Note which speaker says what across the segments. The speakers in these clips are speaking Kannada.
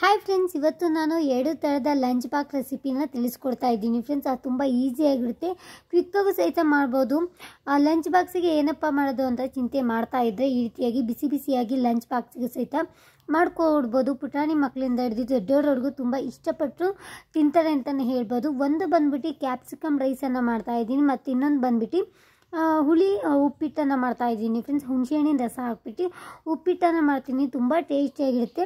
Speaker 1: ಹಾಯ್ ಫ್ರೆಂಡ್ಸ್, ಇವತ್ತು ನಾನು 2 ಥರದ ಲಂಚ್ ಬಾಕ್ಸ್ ರೆಸಿಪಿನ ತಿಳಿಸ್ಕೊಡ್ತಾ ಇದ್ದೀನಿ ಫ್ರೆಂಡ್ಸ್. ಅದು ತುಂಬ ಈಸಿಯಾಗಿರುತ್ತೆ, ಕ್ವಿಕ್ಕಾಗೂ ಸಹಿತ ಮಾಡ್ಬೋದು. ಲಂಚ್ ಬಾಕ್ಸಿಗೆ ಏನಪ್ಪ ಮಾಡೋದು ಅಂತ ಚಿಂತೆ ಮಾಡ್ತಾ ಇದ್ದರೆ ಈ ರೀತಿಯಾಗಿ ಬಿಸಿ ಬಿಸಿಯಾಗಿ ಲಂಚ್ ಬಾಕ್ಸಿಗೆ ಸಹಿತ ಮಾಡ್ಕೊಡ್ಬೋದು. ಪುಟಾಣಿ ಮಕ್ಕಳಿಂದ ಹಿಡಿದು ದೊಡ್ಡವರವರೆಗೂ ತುಂಬ ಇಷ್ಟಪಟ್ಟು ತಿಂತಾರೆ ಅಂತಲೇ ಹೇಳ್ಬೋದು. ಒಂದು ಬಂದ್ಬಿಟ್ಟು ಕ್ಯಾಪ್ಸಿಕಮ್ ರೈಸನ್ನು ಮಾಡ್ತಾಯಿದ್ದೀನಿ, ಮತ್ತು ಇನ್ನೊಂದು ಬಂದ್ಬಿಟ್ಟು ಹುಳಿ ಉಪ್ಪಿಟ್ಟನ್ನು ಮಾಡ್ತಾಯಿದ್ದೀನಿ ಫ್ರೆಂಡ್ಸ್. ಹುಣಸೆಹಣ್ಣಿನ ರಸ ಹಾಕ್ಬಿಟ್ಟು ಉಪ್ಪಿಟ್ಟನ್ನು ಮಾಡ್ತೀನಿ. ತುಂಬ ಟೇಸ್ಟಿಯಾಗಿರುತ್ತೆ,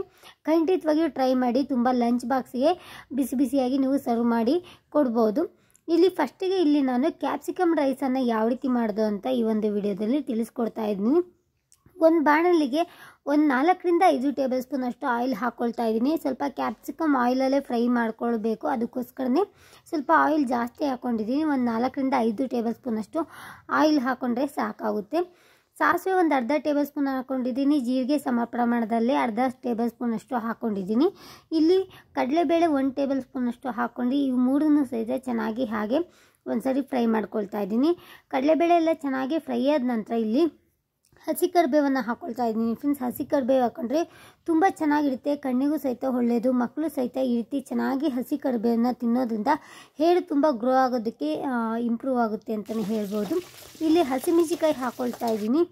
Speaker 1: ಖಂಡಿತವಾಗಿಯೂ ಟ್ರೈ ಮಾಡಿ. ತುಂಬ ಲಂಚ್ ಬಾಕ್ಸಿಗೆ ಬಿಸಿ ಬಿಸಿಯಾಗಿ ನೀವು ಸರ್ವ್ ಮಾಡಿ ಕೊಡ್ಬೋದು. ಫಸ್ಟಿಗೆ ನಾನು ಕ್ಯಾಪ್ಸಿಕಮ್ ರೈಸನ್ನು ಯಾವ ರೀತಿ ಮಾಡೋದು ಅಂತ ಈ ಒಂದು ವಿಡಿಯೋದಲ್ಲಿ ತಿಳಿಸ್ಕೊಡ್ತಾ ಇದ್ದೀನಿ. ಒಂದು ಬಾಣಲಿಗೆ 4 ರಿಂದ 5 ಟೇಬಲ್ ಸ್ಪೂನ್ ಅಷ್ಟು ಆಯಿಲ್ ಹಾಕ್ಕೊಳ್ತಾ ಇದ್ದೀನಿ. ಸ್ವಲ್ಪ ಕ್ಯಾಪ್ಸಿಕಮ್ ಆಯಿಲಲ್ಲೇ ಫ್ರೈ ಮಾಡ್ಕೊಳ್ಬೇಕು, ಅದಕ್ಕೋಸ್ಕರನೇ ಸ್ವಲ್ಪ ಆಯಿಲ್ ಜಾಸ್ತಿ ಹಾಕ್ಕೊಂಡಿದ್ದೀನಿ. 4 ರಿಂದ 5 ಟೇಬಲ್ ಸ್ಪೂನ್ ಅಷ್ಟು ಆಯಿಲ್ ಹಾಕ್ಕೊಂಡ್ರೆ ಸಾಕಾಗುತ್ತೆ. ಸಾಸಿವೆ ಒಂದು ಅರ್ಧ ಟೇಬಲ್ ಸ್ಪೂನ್ ಹಾಕ್ಕೊಂಡಿದ್ದೀನಿ. ಜೀರಿಗೆ ಸಮ ಪ್ರಮಾಣದಲ್ಲಿ ಅರ್ಧ ಟೇಬಲ್ ಸ್ಪೂನ್ ಅಷ್ಟು ಹಾಕ್ಕೊಂಡಿದ್ದೀನಿ. ಕಡಲೆಬೇಳೆ 1 ಟೇಬಲ್ ಸ್ಪೂನ್ ಅಷ್ಟು ಹಾಕ್ಕೊಂಡು ಇವು ಮೂರನ್ನು ಸಹಿತ ಚೆನ್ನಾಗಿ ಹಾಗೆ ಒಂದ್ಸರಿ ಫ್ರೈ ಮಾಡ್ಕೊಳ್ತಾ ಇದ್ದೀನಿ. ಕಡಲೆಬೇಳೆ ಎಲ್ಲ ಚೆನ್ನಾಗಿ ಫ್ರೈ ಆದ ನಂತರ ಹಸಿ ಕರಿಬೇವನ್ನು ಹಾಕ್ಕೊಳ್ತಾ ಇದ್ದೀನಿ ಫ್ರೆಂಡ್ಸ್. ಹಸಿ ಕರಿಬೇವು ಹಾಕೊಂಡ್ರೆ ತುಂಬ ಚೆನ್ನಾಗಿರುತ್ತೆ, ಕಣ್ಣಿಗೂ ಸಹಿತ ಒಳ್ಳೆಯದು. ಮಕ್ಕಳು ಸಹಿತ ಈ ರೀತಿ ಚೆನ್ನಾಗಿ ಹಸಿ ಕರಿಬೇವನ್ನು ತಿನ್ನೋದ್ರಿಂದ ಹೇರ್ ತುಂಬ ಗ್ರೋ ಆಗೋದಕ್ಕೆ ಇಂಪ್ರೂವ್ ಆಗುತ್ತೆ ಅಂತಲೇ ಹೇಳ್ಬೋದು. ಹಸಿಮೆಣಸಿಕಾಯಿ ಹಾಕ್ಕೊಳ್ತಾ ಇದ್ದೀನಿ.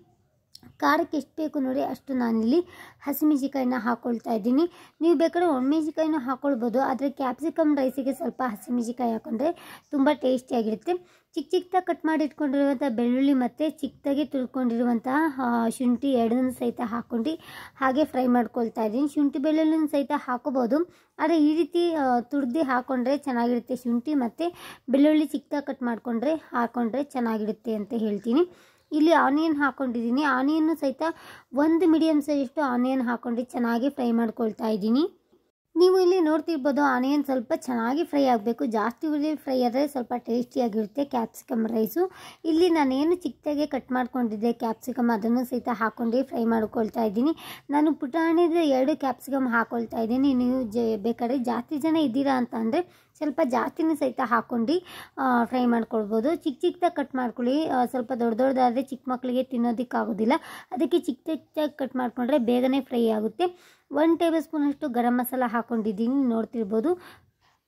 Speaker 1: ಖಾರಕ್ಕೆ ಎಷ್ಟು ಬೇಕು ನೋಡಿ ಅಷ್ಟು ನಾನಿಲ್ಲಿ ಹಸಿಮೆಣಸಿಕಾಯಿನ ಹಾಕ್ಕೊಳ್ತಾ ಇದ್ದೀನಿ. ನೀವು ಬೇಕಾದ್ರೆ ಒಣಮೆಣಸಿಕಾಯಿನೂ ಹಾಕ್ಕೊಳ್ಬೋದು, ಆದರೆ ಕ್ಯಾಪ್ಸಿಕಮ್ ರೈಸಿಗೆ ಸ್ವಲ್ಪ ಹಸಿಮೆಣಸಿಕಾಯಿ ಹಾಕ್ಕೊಂಡ್ರೆ ತುಂಬ ಟೇಸ್ಟಿಯಾಗಿರುತ್ತೆ. ಚಿಕ್ಕದಾಗಿ ಕಟ್ ಮಾಡಿ ಇಟ್ಕೊಂಡಿರುವಂಥ ಬೆಳ್ಳುಳ್ಳಿ ಮತ್ತು ಚಿಕ್ಕದಾಗಿ ತುರ್ಕೊಂಡಿರುವಂತಹ ಶುಂಠಿ ಎರಡನ್ನೂ ಸಹಿತ ಹಾಕ್ಕೊಂಡು ಹಾಗೆ ಫ್ರೈ ಮಾಡ್ಕೊಳ್ತಾ ಇದ್ದೀನಿ. ಶುಂಠಿ ಬೆಳ್ಳುಳ್ಳಿನ ಸಹಿತ ಹಾಕೋಬೋದು, ಆದರೆ ಈ ರೀತಿ ತುರ್ದು ಹಾಕ್ಕೊಂಡ್ರೆ ಚೆನ್ನಾಗಿರುತ್ತೆ. ಶುಂಠಿ ಮತ್ತು ಬೆಳ್ಳುಳ್ಳಿ ಚಿಕ್ಕದಾಗಿ ಕಟ್ ಹಾಕ್ಕೊಂಡ್ರೆ ಚೆನ್ನಾಗಿರುತ್ತೆ ಅಂತ ಹೇಳ್ತೀನಿ. ಆನಿಯನ್ ಹಾಕ್ಕೊಂಡಿದ್ದೀನಿ. ಆನಿಯನ್ನು ಸಹಿತ 1 ಮೀಡಿಯಮ್ ಸೈಜಷ್ಟು ಆನಿಯನ್ ಹಾಕ್ಕೊಂಡು ಚೆನ್ನಾಗಿ ಫ್ರೈ ಮಾಡ್ಕೊಳ್ತಾ ಇದ್ದೀನಿ. ನೀವು ನೋಡ್ತಿರ್ಬೋದು, ಆನಿಯನ್ ಸ್ವಲ್ಪ ಚೆನ್ನಾಗಿ ಫ್ರೈ ಆಗಬೇಕು. ಜಾಸ್ತಿ ಫ್ರೈ ಆದರೆ ಸ್ವಲ್ಪ ಟೇಸ್ಟಿಯಾಗಿರುತ್ತೆ ಕ್ಯಾಪ್ಸಿಕಮ್ ರೈಸು. ನಾನೇನು ಚಿಕ್ಕದಾಗೆ ಕಟ್ ಮಾಡ್ಕೊಂಡಿದ್ದೆ ಕ್ಯಾಪ್ಸಿಕಮ್, ಅದನ್ನು ಸಹಿತ ಹಾಕ್ಕೊಂಡು ಫ್ರೈ ಮಾಡ್ಕೊಳ್ತಾ ಇದ್ದೀನಿ. ನಾನು ಪುಟಾಣಿದ 2 ಕ್ಯಾಪ್ಸಿಕಮ್ ಹಾಕ್ಕೊಳ್ತಾ ಇದ್ದೀನಿ. ನೀವು ಬೇಕಾದ್ರೆ ಜಾಸ್ತಿ ಜನ ಇದ್ದೀರಾ ಅಂತ ಅಂದರೆ ಸ್ವಲ್ಪ ಜಾಸ್ತಿನೂ ಸಹಿತ ಹಾಕ್ಕೊಂಡು ಫ್ರೈ ಮಾಡ್ಕೊಳ್ಬೋದು. ಚಿಕ್ಕದಾಗಿ ಕಟ್ ಮಾಡ್ಕೊಳ್ಳಿ. ಸ್ವಲ್ಪ ದೊಡ್ಡದಾದರೆ ಚಿಕ್ಕ ಮಕ್ಕಳಿಗೆ ತಿನ್ನೋದಕ್ಕಾಗೋದಿಲ್ಲ, ಅದಕ್ಕೆ ಚಿಕ್ಕದಾಗಿ ಕಟ್ ಮಾಡಿಕೊಂಡ್ರೆ ಬೇಗನೆ ಫ್ರೈ ಆಗುತ್ತೆ. 1 ಟೇಬಲ್ ಸ್ಪೂನ್ ಅಷ್ಟು ಗರಂ ಮಸಾಲ ಹಾಕ್ಕೊಂಡಿದ್ದೀನಿ, ನೋಡ್ತಿರ್ಬೋದು.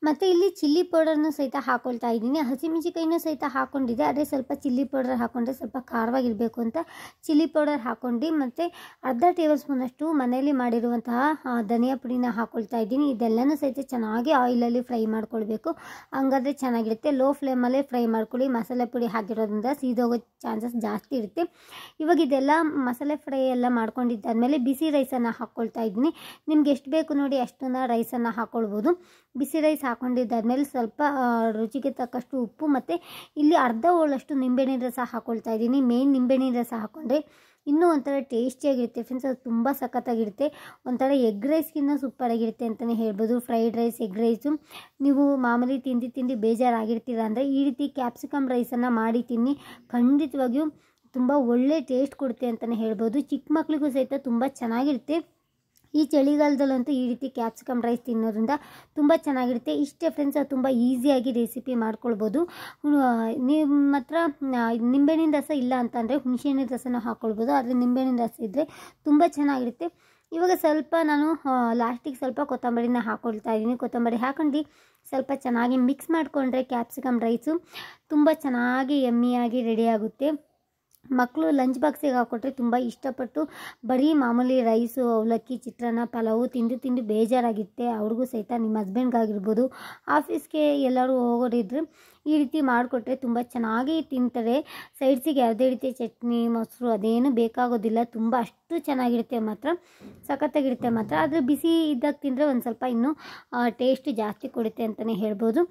Speaker 1: ಮತ್ತು ಚಿಲ್ಲಿ ಪೌಡರ್ನು ಸಹಿತ ಹಾಕ್ಕೊಳ್ತಾ ಇದ್ದೀನಿ. ಹಸಿಮೆಣಸಿಕಾಯಿನೂ ಸಹಿತ ಹಾಕ್ಕೊಂಡಿದ್ದೆ, ಆದರೆ ಸ್ವಲ್ಪ ಚಿಲ್ಲಿ ಪೌಡರ್ ಹಾಕ್ಕೊಂಡ್ರೆ ಸ್ವಲ್ಪ ಖಾರವಾಗಿರಬೇಕು ಅಂತ ಚಿಲ್ಲಿ ಪೌಡರ್ ಹಾಕ್ಕೊಂಡು, ಮತ್ತು ಅರ್ಧ ಟೇಬಲ್ ಸ್ಪೂನ್ ಅಷ್ಟು ಮನೆಯಲ್ಲಿ ಮಾಡಿರುವಂತಹ ಧನಿಯಾ ಪುಡಿನ ಹಾಕ್ಕೊಳ್ತಾ ಇದ್ದೀನಿ. ಇದೆಲ್ಲನೂ ಸಹಿತ ಚೆನ್ನಾಗಿ ಆಯಿಲಲ್ಲಿ ಫ್ರೈ ಮಾಡ್ಕೊಳ್ಬೇಕು, ಹಂಗಾದ್ರೆ ಚೆನ್ನಾಗಿರುತ್ತೆ. ಲೋ ಫ್ಲೇಮಲ್ಲೇ ಫ್ರೈ ಮಾಡ್ಕೊಳ್ಳಿ. ಮಸಾಲೆ ಪುಡಿ ಹಾಕಿರೋದ್ರಿಂದ ಸೀದೋಗೋ ಚಾನ್ಸಸ್ ಜಾಸ್ತಿ ಇರುತ್ತೆ. ಇದೆಲ್ಲ ಮಸಾಲೆ ಫ್ರೈ ಎಲ್ಲ ಮಾಡ್ಕೊಂಡಿದ್ದಾದಮೇಲೆ ಬಿಸಿ ರೈಸನ್ನು ಹಾಕ್ಕೊಳ್ತಾ ಇದ್ದೀನಿ. ನಿಮ್ಗೆ ಎಷ್ಟು ಬೇಕು ನೋಡಿ ಅಷ್ಟನ್ನು ರೈಸನ್ನು ಹಾಕ್ಕೊಳ್ಬೋದು. ಬಿಸಿ ರೈಸ್ ಹಾಕ್ಕೊಂಡಿದ್ದಾದ್ಮೇಲೆ ಸ್ವಲ್ಪ ರುಚಿಗೆ ತಕ್ಕಷ್ಟು ಉಪ್ಪು, ಮತ್ತು ಅರ್ಧ ಹೋಳಷ್ಟು ನಿಂಬೆಹಣ್ಣಿನ ರಸ ಹಾಕ್ಕೊಳ್ತಾ ಇದ್ದೀನಿ. ಮೇನ್ ನಿಂಬೆಹಣ್ಣಿನ ರಸ ಹಾಕ್ಕೊಂಡ್ರೆ ಇನ್ನೂ ಒಂಥರ ಟೇಸ್ಟಿಯಾಗಿರುತ್ತೆ ಫ್ರೆಂಡ್ಸ್. ಅದು ತುಂಬ ಸಖತ್ತಾಗಿರುತ್ತೆ. ಒಂಥರ ಎಗ್ ರೈಸ್ಗಿನ್ನ ಸೂಪರಾಗಿರುತ್ತೆ ಅಂತಲೇ ಹೇಳ್ಬೋದು. ಫ್ರೈಡ್ ರೈಸ್, ಎಗ್ ರೈಸು ನೀವು ಮಾಮೂಲಿ ತಿಂದು ಬೇಜಾರಾಗಿರ್ತೀರ ಅಂದರೆ ಈ ರೀತಿ ಕ್ಯಾಪ್ಸಿಕಮ್ ರೈಸನ್ನು ಮಾಡಿ ತಿನ್ನಿ, ಖಂಡಿತವಾಗಿಯೂ ತುಂಬ ಒಳ್ಳೆ ಟೇಸ್ಟ್ ಕೊಡುತ್ತೆ ಅಂತಲೇ ಹೇಳ್ಬೋದು. ಚಿಕ್ಕ ಮಕ್ಕಳಿಗೂ ಸಹಿತ ತುಂಬ ಚೆನ್ನಾಗಿರುತ್ತೆ. ಈ ಚಳಿಗಾಲದಲ್ಲಂತೂ ಈ ರೀತಿ ಕ್ಯಾಪ್ಸಿಕಮ್ ರೈಸ್ ತಿನ್ನೋದ್ರಿಂದ ತುಂಬ ಚೆನ್ನಾಗಿರುತ್ತೆ. ಇಷ್ಟೇ ಫ್ರೆಂಡ್ಸ್, ತುಂಬ ಈಸಿಯಾಗಿ ರೆಸಿಪಿ ಮಾಡ್ಕೊಳ್ಬೋದು. ನಿಮ್ಮ ಹತ್ರ ನಿಂಬೆಹಣ್ಣಿನ ರಸ ಇಲ್ಲ ಅಂತಂದರೆ ಹುಣಸೆಹಣ್ಣಿನ ರಸನ ಹಾಕ್ಕೊಳ್ಬೋದು, ಆದರೆ ನಿಂಬೆಹಣ್ಣಿನ ರಸ ಇದ್ದರೆ ತುಂಬ ಚೆನ್ನಾಗಿರುತ್ತೆ. ಸ್ವಲ್ಪ ನಾನು ಲಾಸ್ಟಿಗೆ ಸ್ವಲ್ಪ ಕೊತ್ತಂಬರಿನ ಹಾಕ್ಕೊಳ್ತಾ ಇದ್ದೀನಿ. ಕೊತ್ತಂಬರಿ ಹಾಕ್ಕೊಂಡು ಸ್ವಲ್ಪ ಚೆನ್ನಾಗಿ ಮಿಕ್ಸ್ ಮಾಡಿಕೊಂಡ್ರೆ ಕ್ಯಾಪ್ಸಿಕಮ್ ರೈಸು ತುಂಬ ಚೆನ್ನಾಗಿ ಯಮ್ಮಿಯಾಗಿ ರೆಡಿಯಾಗುತ್ತೆ. ಮಕ್ಕಳು ಲಂಚ್ ಬಾಕ್ಸಿಗೆ ಹಾಕ್ಕೊಟ್ರೆ ತುಂಬ ಇಷ್ಟಪಟ್ಟು ಬರೀ ಮಾಮೂಲಿ ರೈಸು, ಅವಲಕ್ಕಿ, ಚಿತ್ರಾನ್ನ, ಪಲಾವು ತಿಂದು ಬೇಜಾರಾಗುತ್ತೆ. ಅವ್ರಿಗೂ ಸಹಿತ ನಿಮ್ಮ ಹಸ್ಬೆಂಡ್ಗಾಗಿರ್ಬೋದು, ಆಫೀಸ್ಗೆ ಎಲ್ಲರೂ ಹೋಗೋರಿದ್ರೆ ಈ ರೀತಿ ಮಾಡಿಕೊಟ್ರೆ ತುಂಬ ಚೆನ್ನಾಗಿ ತಿಂತಾರೆ. ಸೈಡ್ಸಿಗೆ ಯಾವುದೇ ರೀತಿ ಚಟ್ನಿ, ಮೊಸರು ಅದೇನು ಬೇಕಾಗೋದಿಲ್ಲ. ತುಂಬ ಅಷ್ಟು ಚೆನ್ನಾಗಿರುತ್ತೆ, ಮಾತ್ರ ಸಖತ್ತಾಗಿರುತ್ತೆ ಮಾತ್ರ. ಆದರೆ ಬಿಸಿ ಇದ್ದಾಗ ತಿಂದರೆ ಒಂದು ಸ್ವಲ್ಪ ಇನ್ನೂ ಟೇಸ್ಟ್ ಜಾಸ್ತಿ ಕೊಡುತ್ತೆ ಅಂತಲೇ ಹೇಳ್ಬೋದು.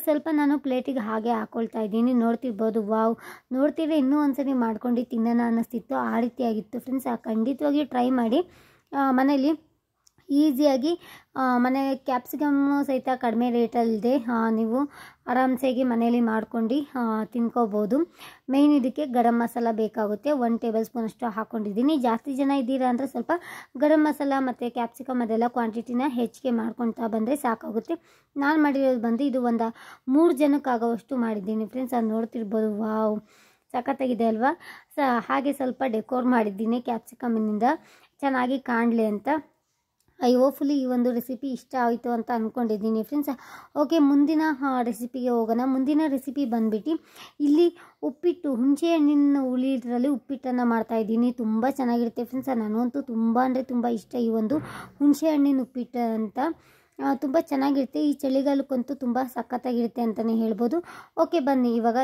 Speaker 1: ಸ್ವಲ್ಪ ನಾನು ಪ್ಲೇಟಿಗೆ ಹಾಗೆ ಹಾಕ್ಕೊಳ್ತಾ ಇದ್ದೀನಿ. ನೋಡ್ತಿರ್ಬೋದು, ವಾವ್, ನೋಡ್ತಿದ್ರೆ ಇನ್ನೂ ಒಂದ್ಸರಿ ಮಾಡ್ಕೊಂಡು ತಿನ್ನೋಣ ಅನ್ನಿಸ್ತಿತ್ತು, ಆ ರೀತಿಯಾಗಿತ್ತು ಫ್ರೆಂಡ್ಸ್. ಖಂಡಿತವಾಗಿಯೂ ಟ್ರೈ ಮಾಡಿ. ಮನೇಲಿ ಈಸಿಯಾಗಿ ಮನೆ ಕ್ಯಾಪ್ಸಿಕಮ್ಮು ಸಹಿತ ಕಡಿಮೆ ರೇಟಲ್ಲಿದೆ, ನೀವು ಆರಾಮ್ಸಾಗಿ ಮನೇಲಿ ಮಾಡ್ಕೊಂಡು ತಿನ್ಕೋಬೋದು. ಮೇಯ್ನ್ ಇದಕ್ಕೆ ಗರಂ ಮಸಾಲ ಬೇಕಾಗುತ್ತೆ. 1 ಟೇಬಲ್ ಸ್ಪೂನ್ ಅಷ್ಟು ಹಾಕ್ಕೊಂಡಿದ್ದೀನಿ. ಜಾಸ್ತಿ ಜನ ಇದ್ದೀರಾ ಅಂದರೆ ಸ್ವಲ್ಪ ಗರಂ ಮಸಾಲ ಮತ್ತು ಕ್ಯಾಪ್ಸಿಕಮ್ ಅದೆಲ್ಲ ಕ್ವಾಂಟಿಟಿನ ಹೆಚ್ಚಿಗೆ ಮಾಡ್ಕೊಳ್ತಾ ಬಂದರೆ ಸಾಕಾಗುತ್ತೆ. ನಾನು ಮಾಡಿರೋದು ಬಂದು ಇದು ಒಂದು 3 ಜನಕ್ಕಾಗೋವಷ್ಟು ಮಾಡಿದ್ದೀನಿ ಫ್ರೆಂಡ್ಸ್. ಅದು ನೋಡ್ತಿರ್ಬೋದು, ವಾವ್, ಸಖತ್ತಾಗಿದೆ ಅಲ್ವಾ. ಹಾಗೆ ಸ್ವಲ್ಪ ಡೆಕೋರ್ ಮಾಡಿದ್ದೀನಿ ಕ್ಯಾಪ್ಸಿಕಮ್ಮಿನಿಂದ ಚೆನ್ನಾಗಿ ಕಾಣಲಿ ಅಂತ. ಹೋಪ್ಫುಲಿ ಈ ಒಂದು ರೆಸಿಪಿ ಇಷ್ಟ ಆಯಿತು ಅಂತ ಅಂದ್ಕೊಂಡಿದ್ದೀನಿ ಫ್ರೆಂಡ್ಸ್. ಓಕೆ, ಮುಂದಿನ ರೆಸಿಪಿಗೆ ಹೋಗೋಣ. ಮುಂದಿನ ರೆಸಿಪಿ ಬಂದುಬಿಟ್ಟು ಇಲ್ಲಿ ಉಪ್ಪಿಟ್ಟು, ಹುಣಸೆ ಹಣ್ಣಿನ ಹುಳಿದ್ರಲ್ಲಿ ಉಪ್ಪಿಟ್ಟನ್ನು ಮಾಡ್ತಾಯಿದ್ದೀನಿ. ತುಂಬ ಚೆನ್ನಾಗಿರುತ್ತೆ ಫ್ರೆಂಡ್ಸ್. ನನಗಂತೂ ತುಂಬ ಅಂದರೆ ತುಂಬ ಇಷ್ಟ ಈ ಒಂದು ಹುಣಸೆ ಹಣ್ಣಿನ ಉಪ್ಪಿಟ್ಟು ಅಂತ. ತುಂಬ ಚೆನ್ನಾಗಿರುತ್ತೆ. ಈ ಚಳಿಗಾಲಕ್ಕಂತೂ ತುಂಬ ಸಖತ್ತಾಗಿರುತ್ತೆ ಅಂತಲೇ ಹೇಳ್ಬೋದು. ಓಕೆ, ಬನ್ನಿ ಇವಾಗ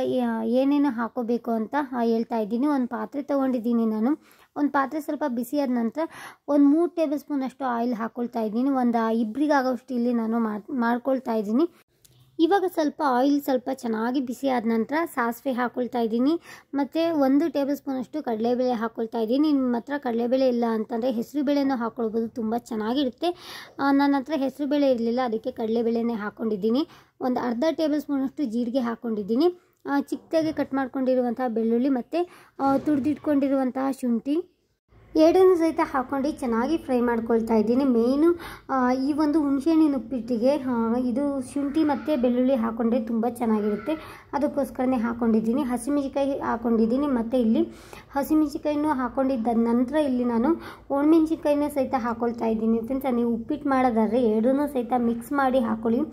Speaker 1: ಏನೇನು ಹಾಕೋಬೇಕು ಅಂತ ಹೇಳ್ತಾ ಇದ್ದೀನಿ. ಒಂದು ಪಾತ್ರೆ ತೊಗೊಂಡಿದ್ದೀನಿ ನಾನು. ಒಂದು ಪಾತ್ರೆ ಸ್ವಲ್ಪ ಬಿಸಿ ಆದ ನಂತರ ಒಂದು 3 ಟೇಬಲ್ ಸ್ಪೂನ್ ಅಷ್ಟು ಆಯಿಲ್ ಹಾಕ್ಕೊಳ್ತಾ ಇದ್ದೀನಿ. ಒಂದು ಇಬ್ಬರಿಗಾಗೋಷ್ಟು ಇಲ್ಲಿ ನಾನು ಮಾಡ್ಕೊಳ್ತಾ ಇದ್ದೀನಿ. ಇವಾಗ ಸ್ವಲ್ಪ ಆಯಿಲ್ ಸ್ವಲ್ಪ ಚೆನ್ನಾಗಿ ಬಿಸಿ ಆದ ನಂತರ ಸಾಸಿವೆ ಹಾಕ್ಕೊಳ್ತಾ ಇದ್ದೀನಿ. ಮತ್ತು 1 ಟೇಬಲ್ ಸ್ಪೂನಷ್ಟು ಕಡಲೆಬೇಳೆ ಹಾಕ್ಕೊಳ್ತಾ ಇದ್ದೀನಿ. ನಿಮ್ಮ ಹತ್ರ ಕಡಲೆಬೇಳೆ ಇಲ್ಲ ಅಂತಂದರೆ ಹೆಸರುಬೇಳೆನೂ ಹಾಕ್ಕೊಳ್ಬೋದು, ತುಂಬ ಚೆನ್ನಾಗಿರುತ್ತೆ. ನನ್ನ ಹತ್ರ ಹೆಸರುಬೇಳೆ ಇರಲಿಲ್ಲ, ಅದಕ್ಕೆ ಕಡಲೆಬೇಳೆನೇ ಹಾಕ್ಕೊಂಡಿದ್ದೀನಿ. ಒಂದು ಅರ್ಧ ಟೇಬಲ್ ಸ್ಪೂನಷ್ಟು ಜೀರಿಗೆ ಹಾಕ್ಕೊಂಡಿದ್ದೀನಿ. ಚಿಕ್ಕದಾಗಿ ಕಟ್ ಮಾಡ್ಕೊಂಡಿರುವಂತಹ ಬೆಳ್ಳುಳ್ಳಿ ಮತ್ತು ತುರಿದಿಟ್ಕೊಂಡಿರುವಂತಹ ಶುಂಠಿ ಎರಡನ್ನೂ ಸಹಿತ ಹಾಕ್ಕೊಂಡು ಚೆನ್ನಾಗಿ ಫ್ರೈ ಮಾಡ್ಕೊಳ್ತಾ ಇದ್ದೀನಿ. ಮೇಯ್ನು ಈ ಒಂದು ಹುಣಸೆಹಣ್ಣಿನ ಉಪ್ಪಿಟ್ಟಿಗೆ ಇದು ಶುಂಠಿ ಮತ್ತು ಬೆಳ್ಳುಳ್ಳಿ ಹಾಕ್ಕೊಂಡ್ರೆ ತುಂಬ ಚೆನ್ನಾಗಿರುತ್ತೆ, ಅದಕ್ಕೋಸ್ಕರನೇ ಹಾಕ್ಕೊಂಡಿದ್ದೀನಿ. ಹಸಿಮೆಣಸಿಕಾಯಿ ಹಾಕ್ಕೊಂಡಿದ್ದೀನಿ. ಮತ್ತು ಇಲ್ಲಿ ಹಸಿಮೆಣಸಿಕಾಯಿನೂ ಹಾಕ್ಕೊಂಡಿದ್ದ ನಂತರ ಇಲ್ಲಿ ನಾನು ಒಣಮೆಣಸಿನ್ಕಾಯಿನೂ ಸಹಿತ ಹಾಕ್ಕೊಳ್ತಾ ಇದ್ದೀನಿ. ಫ್ರೆಂಡ್ಸ್, ನೀವು ಉಪ್ಪಿಟ್ಟು ಮಾಡೋದಾದರೆ ಎರಡನ್ನೂ ಸಹಿತ ಮಿಕ್ಸ್ ಮಾಡಿ ಹಾಕ್ಕೊಳ್ಳಿ,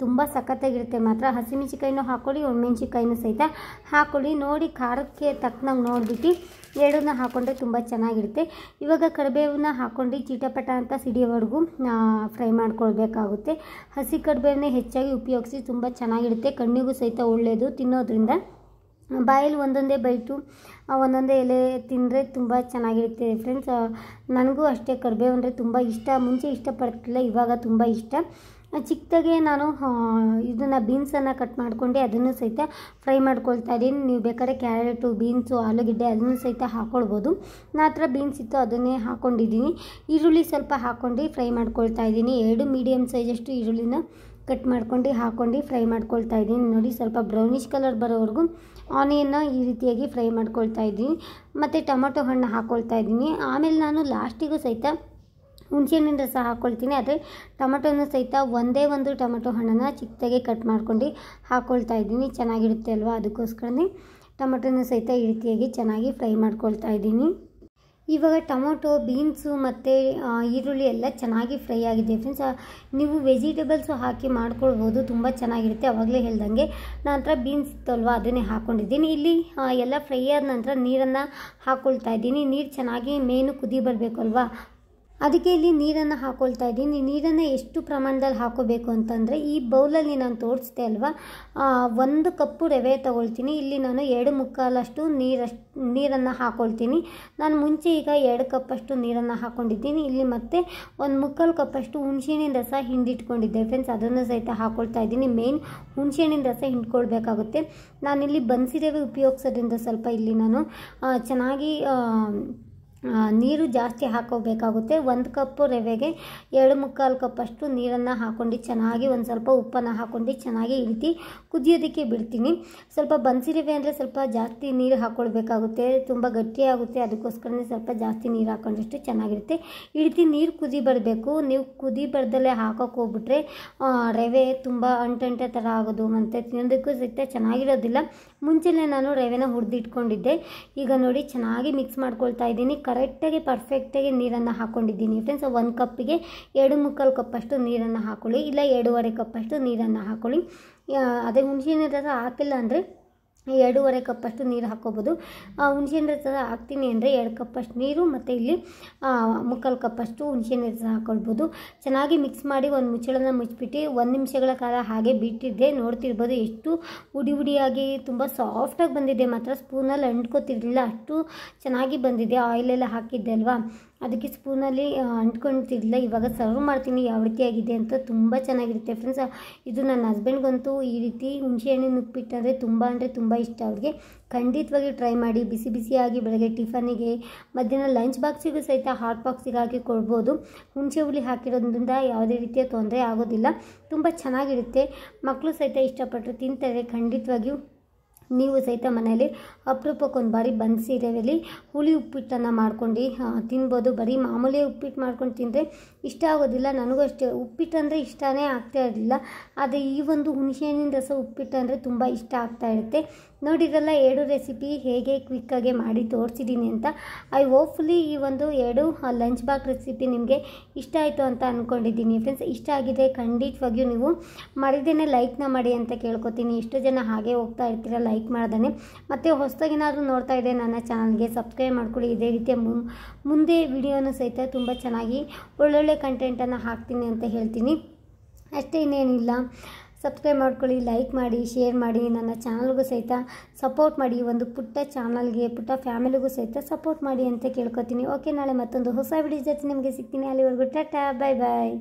Speaker 1: ತುಂಬ ಸಖತ್ತಾಗಿರುತ್ತೆ. ಮಾತ್ರ ಹಸಿಮೆಣಸಿಕಾಯಿನೂ ಹಾಕ್ಕೊಳ್ಳಿ, ಒಣಮೆಣಸಿನ್ಕಾಯಿನೂ ಸಹಿತ ಹಾಕ್ಕೊಳ್ಳಿ. ನೋಡಿ ಖಾರಕ್ಕೆ ತಕ್ಕನಂಗೆ ನೋಡಿಬಿಟ್ಟು ಎರಡನ್ನ ಹಾಕ್ಕೊಂಡ್ರೆ ತುಂಬ ಚೆನ್ನಾಗಿರುತ್ತೆ. ಇವಾಗ ಕರಿಬೇವನ್ನ ಹಾಕ್ಕೊಂಡು ಚೀಟಪಟ ಅಂತ ಸಿಡಿಯೋವರೆಗೂ ಫ್ರೈ ಮಾಡ್ಕೊಳ್ಬೇಕಾಗುತ್ತೆ. ಹಸಿ ಕರಿಬೇವನ್ನೇ ಹೆಚ್ಚಾಗಿ ಉಪಯೋಗಿಸಿ, ತುಂಬ ಚೆನ್ನಾಗಿರುತ್ತೆ. ಕಣ್ಣಿಗೂ ಸಹಿತ ಒಳ್ಳೆಯದು ತಿನ್ನೋದ್ರಿಂದ. ಬಾಯಲ್ಲಿ ಒಂದೊಂದೇ ಬೈಟು ಒಂದೊಂದೇ ಎಲೆ ತಿಂದರೆ ತುಂಬ ಚೆನ್ನಾಗಿರುತ್ತೆ ಫ್ರೆಂಡ್ಸ್. ನನಗೂ ಅಷ್ಟೇ ಕರಿಬೇವು ಅಂದರೆ ತುಂಬ ಇಷ್ಟ. ಮುಂಚೆ ಇಷ್ಟಪಡ್ತಿಲ್ಲ, ಇವಾಗ ತುಂಬ ಇಷ್ಟ. ಚಿಕ್ಕದಾಗೆ ನಾನು ಇದನ್ನು ಬೀನ್ಸನ್ನು ಕಟ್ ಮಾಡ್ಕೊಂಡು ಅದನ್ನು ಸಹಿತ ಫ್ರೈ ಮಾಡ್ಕೊಳ್ತಾ ಇದ್ದೀನಿ. ನೀವು ಬೇಕಾದ್ರೆ ಕ್ಯಾರೆಟು, ಬೀನ್ಸು, ಆಲೂಗೆಡ್ಡೆ ಅದನ್ನು ಸಹಿತ ಹಾಕ್ಕೊಳ್ಬೋದು. ನನ್ನ ಹತ್ರ ಬೀನ್ಸ್ ಇತ್ತು, ಅದನ್ನೇ ಹಾಕ್ಕೊಂಡಿದ್ದೀನಿ. ಈರುಳ್ಳಿ ಸ್ವಲ್ಪ ಹಾಕ್ಕೊಂಡು ಫ್ರೈ ಮಾಡ್ಕೊಳ್ತಾ ಇದ್ದೀನಿ. 2 ಮೀಡಿಯಮ್ ಸೈಜಷ್ಟು ಈರುಳ್ಳಿನ ಕಟ್ ಮಾಡ್ಕೊಂಡು ಹಾಕ್ಕೊಂಡು ಫ್ರೈ ಮಾಡ್ಕೊಳ್ತಾ ಇದ್ದೀನಿ. ನೋಡಿ ಸ್ವಲ್ಪ ಬ್ರೌನಿಷ್ ಕಲರ್ ಬರೋವರೆಗೂ ಆನಿಯನ್ನ ಈ ರೀತಿಯಾಗಿ ಫ್ರೈ ಮಾಡ್ಕೊಳ್ತಾ ಇದ್ದೀನಿ. ಮತ್ತು ಟೊಮೊಟೊ ಹಣ್ಣು ಹಾಕ್ಕೊಳ್ತಾ ಇದ್ದೀನಿ. ಆಮೇಲೆ ನಾನು ಲಾಸ್ಟಿಗೂ ಸಹಿತ ಹುಣಸೆಹಣ್ಣಿನ ರಸ ಹಾಕ್ಕೊಳ್ತೀನಿ. ಆದರೆ ಟೊಮೊಟೊನೂ ಸಹಿತ ಒಂದೇ ಒಂದು ಟೊಮೊಟೊ ಹಣ್ಣನ್ನು ಚಿಕ್ಕದಾಗಿ ಕಟ್ ಮಾಡ್ಕೊಂಡು ಹಾಕ್ಕೊಳ್ತಾ ಇದ್ದೀನಿ. ಚೆನ್ನಾಗಿರುತ್ತೆ ಅಲ್ವಾ, ಅದಕ್ಕೋಸ್ಕರನೇ ಟೊಮೊಟೊನೂ ಸಹಿತ ಈ ರೀತಿಯಾಗಿ ಚೆನ್ನಾಗಿ ಫ್ರೈ ಮಾಡ್ಕೊಳ್ತಾ ಇದ್ದೀನಿ. ಇವಾಗ ಟೊಮೊಟೊ, ಬೀನ್ಸು ಮತ್ತು ಈರುಳ್ಳಿ ಎಲ್ಲ ಚೆನ್ನಾಗಿ ಫ್ರೈ ಆಗಿದೆ ಫ್ರೆಂಡ್ಸ್. ನೀವು ವೆಜಿಟೇಬಲ್ಸು ಹಾಕಿ ಮಾಡ್ಕೊಳ್ಬೋದು, ತುಂಬ ಚೆನ್ನಾಗಿರುತ್ತೆ. ಆವಾಗಲೇ ಹೇಳ್ದಂಗೆ ನನ್ನ ಹತ್ರ ಬೀನ್ಸ್ ಇತ್ತಲ್ವ, ಅದನ್ನೇ ಹಾಕ್ಕೊಂಡಿದ್ದೀನಿ. ಇಲ್ಲಿ ಎಲ್ಲ ಫ್ರೈ ಆದ ನಂತರ ನೀರನ್ನು ಹಾಕ್ಕೊಳ್ತಾ ಇದ್ದೀನಿ. ನೀರು ಚೆನ್ನಾಗಿ ಮೇನು ಕುದಿ ಬರಬೇಕಲ್ವಾ, ಅದಕ್ಕೆ ಇಲ್ಲಿ ನೀರನ್ನು ಹಾಕ್ಕೊಳ್ತಾ ಇದ್ದೀನಿ. ನೀರನ್ನು ಎಷ್ಟು ಪ್ರಮಾಣದಲ್ಲಿ ಹಾಕೋಬೇಕು ಅಂತಂದರೆ, ಈ ಬೌಲಲ್ಲಿ ನಾನು ತೋರಿಸ್ದೆ ಅಲ್ವಾ, 1 ಕಪ್ಪು ರವೆ ತೊಗೊಳ್ತೀನಿ. ಇಲ್ಲಿ ನಾನು 2.25 ನೀರನ್ನು ಹಾಕ್ಕೊಳ್ತೀನಿ. ನಾನು ಮುಂಚೆ ಈಗ 2 ಕಪ್ಪಷ್ಟು ನೀರನ್ನು ಹಾಕ್ಕೊಂಡಿದ್ದೀನಿ. ಇಲ್ಲಿ ಮತ್ತೆ 1.25 ಕಪ್ಪಷ್ಟು ಹುಣಸೆಹಣ್ಣಿನ ರಸ ಹಿಂಡಿಟ್ಕೊಂಡಿದ್ದೆ ಫ್ರೆಂಡ್ಸ್, ಅದನ್ನು ಸಹಿತ ಹಾಕ್ಕೊಳ್ತಾ ಇದ್ದೀನಿ. ಮೇನ್ ಹುಣಸೆಹಣ್ಣಿನ ರಸ ಹಿಂಡ್ಕೊಳ್ಬೇಕಾಗುತ್ತೆ. ನಾನಿಲ್ಲಿ ಬನ್ಸಿರವೆ ಉಪಯೋಗಿಸೋದ್ರಿಂದ ಸ್ವಲ್ಪ ಇಲ್ಲಿ ನಾನು ಚೆನ್ನಾಗಿ ನೀರು ಜಾಸ್ತಿ ಹಾಕೋಬೇಕಾಗುತ್ತೆ. 1 ಕಪ್ಪು ರವೆಗೆ 2.25 ಕಪ್ಪಷ್ಟು ನೀರನ್ನು ಹಾಕ್ಕೊಂಡು ಚೆನ್ನಾಗಿ ಒಂದು ಸ್ವಲ್ಪ ಉಪ್ಪನ್ನು ಹಾಕ್ಕೊಂಡು ಚೆನ್ನಾಗಿ ಈ ರೀತಿ ಕುದಿಯೋದಕ್ಕೆ ಬಿಡ್ತೀನಿ. ಸ್ವಲ್ಪ ಬನ್ಸಿರವೆ ಅಂದರೆ ಸ್ವಲ್ಪ ಜಾಸ್ತಿ ನೀರು ಹಾಕ್ಕೊಳ್ಬೇಕಾಗುತ್ತೆ, ತುಂಬ ಗಟ್ಟಿಯಾಗುತ್ತೆ. ಅದಕ್ಕೋಸ್ಕರನೇ ಸ್ವಲ್ಪ ಜಾಸ್ತಿ ನೀರು ಹಾಕ್ಕೊಂಡಷ್ಟು ಚೆನ್ನಾಗಿರುತ್ತೆ. ಈ ರೀತಿ ನೀರು ಕುದಿ ಬರಬೇಕು. ನೀವು ಕುದಿ ಬರ್ದಲ್ಲೇ ಹಾಕೋಕೆ ಹೋಗ್ಬಿಟ್ರೆ ರವೆ ತುಂಬ ಅಂಟಂಟೆ ಥರ ಆಗೋದು, ಮತ್ತು ತಿನ್ನೋದಕ್ಕೂ ಸಹಿತ ಚೆನ್ನಾಗಿರೋದಿಲ್ಲ. ಮುಂಚೆನೇ ನಾನು ರವೆನ ಹುರಿದಿಟ್ಕೊಂಡಿದ್ದೆ. ಈಗ ನೋಡಿ ಚೆನ್ನಾಗಿ ಮಿಕ್ಸ್ ಮಾಡ್ಕೊಳ್ತಾ ಇದ್ದೀನಿ. ಕರೆಕ್ಟಾಗಿ ಪರ್ಫೆಕ್ಟಾಗಿ ನೀರನ್ನು ಹಾಕ್ಕೊಂಡಿದ್ದೀನಿ ಫ್ರೆಂಡ್ಸ್. 1 ಕಪ್ಪಿಗೆ 2.25 ಕಪ್ಪಷ್ಟು ನೀರನ್ನು ಹಾಕ್ಕೊಳ್ಳಿ, ಇಲ್ಲ 2.5 ಕಪ್ಪಷ್ಟು ನೀರನ್ನು ಹಾಕ್ಕೊಳ್ಳಿ. ಅದೇ ಹುಣಸೆಹಣ್ಣಿನ ರಸ ಹಾಕಿಲ್ಲ ಅಂದರೆ 2.5 ಕಪ್ಪಷ್ಟು ನೀರು ಹಾಕ್ಕೋಬೋದು. ಹುಣಸೆಹಣ್ಣಿನ ರಸ ಹಾಕ್ತೀನಿ ಅಂದರೆ 2 ಕಪ್ಪಷ್ಟು ನೀರು ಮತ್ತು ಇಲ್ಲಿ 3/4 ಕಪ್ಪಷ್ಟು ಹುಣಸೆಹಣ್ಣಿನ ರಸ ಹಾಕ್ಕೊಳ್ಬೋದು. ಚೆನ್ನಾಗಿ ಮಿಕ್ಸ್ ಮಾಡಿ ಒಂದು ಮುಚ್ಚಳನ ಮುಚ್ಚಿಬಿಟ್ಟು 1 ನಿಮಿಷಗಳ ಕಾಲ ಹಾಗೆ ಬಿಟ್ಟಿದ್ದೆ. ನೋಡ್ತಿರ್ಬೋದು ಎಷ್ಟು ಉಡಿ ಉಡಿಯಾಗಿ ತುಂಬ ಸಾಫ್ಟಾಗಿ ಬಂದಿದೆ. ಮಾತ್ರ ಸ್ಪೂನಲ್ಲಿ ಅಂಟ್ಕೋತಿರ್ಲಿಲ್ಲ, ಅಷ್ಟು ಚೆನ್ನಾಗಿ ಬಂದಿದೆ. ಆಯಿಲೆಲ್ಲ ಹಾಕಿದ್ದೆ ಅಲ್ವಾ, ಅದಕ್ಕೆ ಸ್ಪೂನಲ್ಲಿ ಅಂಟ್ಕೊಳ್ತಿರ್ಲಿಲ್ಲ. ಇವಾಗ ಸರ್ವ್ ಮಾಡ್ತೀನಿ ಯಾವ ರೀತಿಯಾಗಿದೆ ಅಂತ. ತುಂಬ ಚೆನ್ನಾಗಿರುತ್ತೆ ಫ್ರೆಂಡ್ಸ್. ಇದು ನನ್ನ ಹಸ್ಬೆಂಡ್ಗಂತೂ ಈ ರೀತಿ ಹುಣಸೆಹಣ್ಣಿನ ಉಪ್ಪಿಟ್ಟು ಅಂದರೆ ತುಂಬ ಇಷ್ಟ. ಅವ್ರಿಗೆ ಖಂಡಿತವಾಗಿ ಟ್ರೈ ಮಾಡಿ. ಬಿಸಿ ಬಿಸಿಯಾಗಿ ಬೆಳಗ್ಗೆ ಟಿಫನಿಗೆ, ಮಧ್ಯಾಹ್ನ ಲಂಚ್ ಬಾಕ್ಸಿಗೂ ಸಹಿತ ಹಾಟ್ ಬಾಕ್ಸಿಗೆ ಹಾಕಿ ಕೊಡ್ಬೋದು. ಹುಣಸೆ ಹುಳಿ ಹಾಕಿರೋದ್ರಿಂದ ಯಾವುದೇ ರೀತಿಯ ತೊಂದರೆ ಆಗೋದಿಲ್ಲ, ತುಂಬ ಚೆನ್ನಾಗಿರುತ್ತೆ. ಮಕ್ಕಳು ಸಹಿತ ಇಷ್ಟಪಟ್ಟರು ತಿಂತಾರೆ. ಖಂಡಿತವಾಗಿಯೂ ನೀವು ಸಹಿತ ಮನೆಯಲ್ಲಿ ಅಪರೂಪಕ್ಕೊಂದು ಬಾರಿ ಬನ್ಸಿ ರವೆಯಲ್ಲಿ ಹುಳಿ ಉಪ್ಪಿಟ್ಟನ್ನು ಮಾಡ್ಕೊಂಡು ತಿನ್ಬೋದು. ಬರೀ ಮಾಮೂಲಿ ಉಪ್ಪಿಟ್ಟು ಮಾಡ್ಕೊಂಡು ತಿಂದರೆ ಇಷ್ಟ ಆಗೋದಿಲ್ಲ. ನನಗೂ ಅಷ್ಟೇ ಉಪ್ಪಿಟ್ಟು ಅಂದರೆ ಇಷ್ಟನೇ ಆಗ್ತಾ ಇರಲಿಲ್ಲ. ಆದರೆ ಈ ಒಂದು ಹುಣಸೆಹಣ್ಣಿನ ರಸ ಉಪ್ಪಿಟ್ಟು ಅಂದರೆ ತುಂಬ ಇಷ್ಟ ಆಗ್ತಾ ಇರುತ್ತೆ. ನೋಡಿದ್ರಲ್ಲ 2 ರೆಸಿಪಿ ಹೇಗೆ ಕ್ವಿಕ್ಕಾಗಿ ಮಾಡಿ ತೋರಿಸಿದ್ದೀನಿ ಅಂತ. ಐ ಹೋಪ್ಫುಲಿ ಈ ಒಂದು 2 ಲಂಚ್ ಬಾಕ್ಸ್ ರೆಸಿಪಿ ನಿಮಗೆ ಇಷ್ಟ ಆಯಿತು ಅಂತ ಅಂದ್ಕೊಂಡಿದ್ದೀನಿ ಫ್ರೆಂಡ್ಸ್. ಇಷ್ಟ ಆಗಿದೆ ಖಂಡಿತವಾಗಿಯೂ ನೀವು ಮಾಡಿದ್ದೇನೆ ಲೈಕ್ನ ಮಾಡಿ ಅಂತ ಕೇಳ್ಕೊತೀನಿ. ಎಷ್ಟು ಜನ ಹಾಗೆ ಹೋಗ್ತಾ ಇರ್ತೀರ ಲೈಕ್ ಮಾಡ್ದೇ. ಮತ್ತು ಹೊಸದಾಗೇನಾದರೂ ನೋಡ್ತಾ ಇದೆ ನನ್ನ ಚಾನಲ್ಗೆ ಸಬ್ಸ್ಕ್ರೈಬ್ ಮಾಡ್ಕೊಳ್ಳಿ. ಇದೇ ರೀತಿಯ ಮುಂದೆ ವಿಡಿಯೋನು ಸಹಿತ ತುಂಬ ಚೆನ್ನಾಗಿ ಒಳ್ಳೊಳ್ಳೆ ಕಂಟೆಂಟನ್ನು ಹಾಕ್ತೀನಿ ಅಂತ ಹೇಳ್ತೀನಿ. ಅಷ್ಟೇ, ಇನ್ನೇನಿಲ್ಲ. ಸಬ್ಸ್ಕ್ರೈಬ್ ಮಾಡ್ಕೊಳ್ಳಿ, ಲೈಕ್ ಮಾಡಿ, ಶೇರ್ ಮಾಡಿ, ನನ್ನ ಚಾನಲ್ಗೂ ಸಹಿತ ಸಪೋರ್ಟ್ ಮಾಡಿ. ಒಂದು ಪುಟ್ಟ ಚಾನಲ್ಗೆ, ಪುಟ್ಟ ಫ್ಯಾಮಿಲಿಗೂ ಸಹಿತ ಸಪೋರ್ಟ್ ಮಾಡಿ ಅಂತ ಕೇಳ್ಕೊತೀನಿ. ಓಕೆ, ನಾಳೆ ಮತ್ತೊಂದು ಹೊಸ ವಿಡಿಯೋ ಜೊತೆ ನಿಮಗೆ ಸಿಗ್ತೀನಿ. ಅಲ್ಲಿವರೆಗೂ ಟಾಟಾ, ಬಾಯ್ ಬಾಯ್.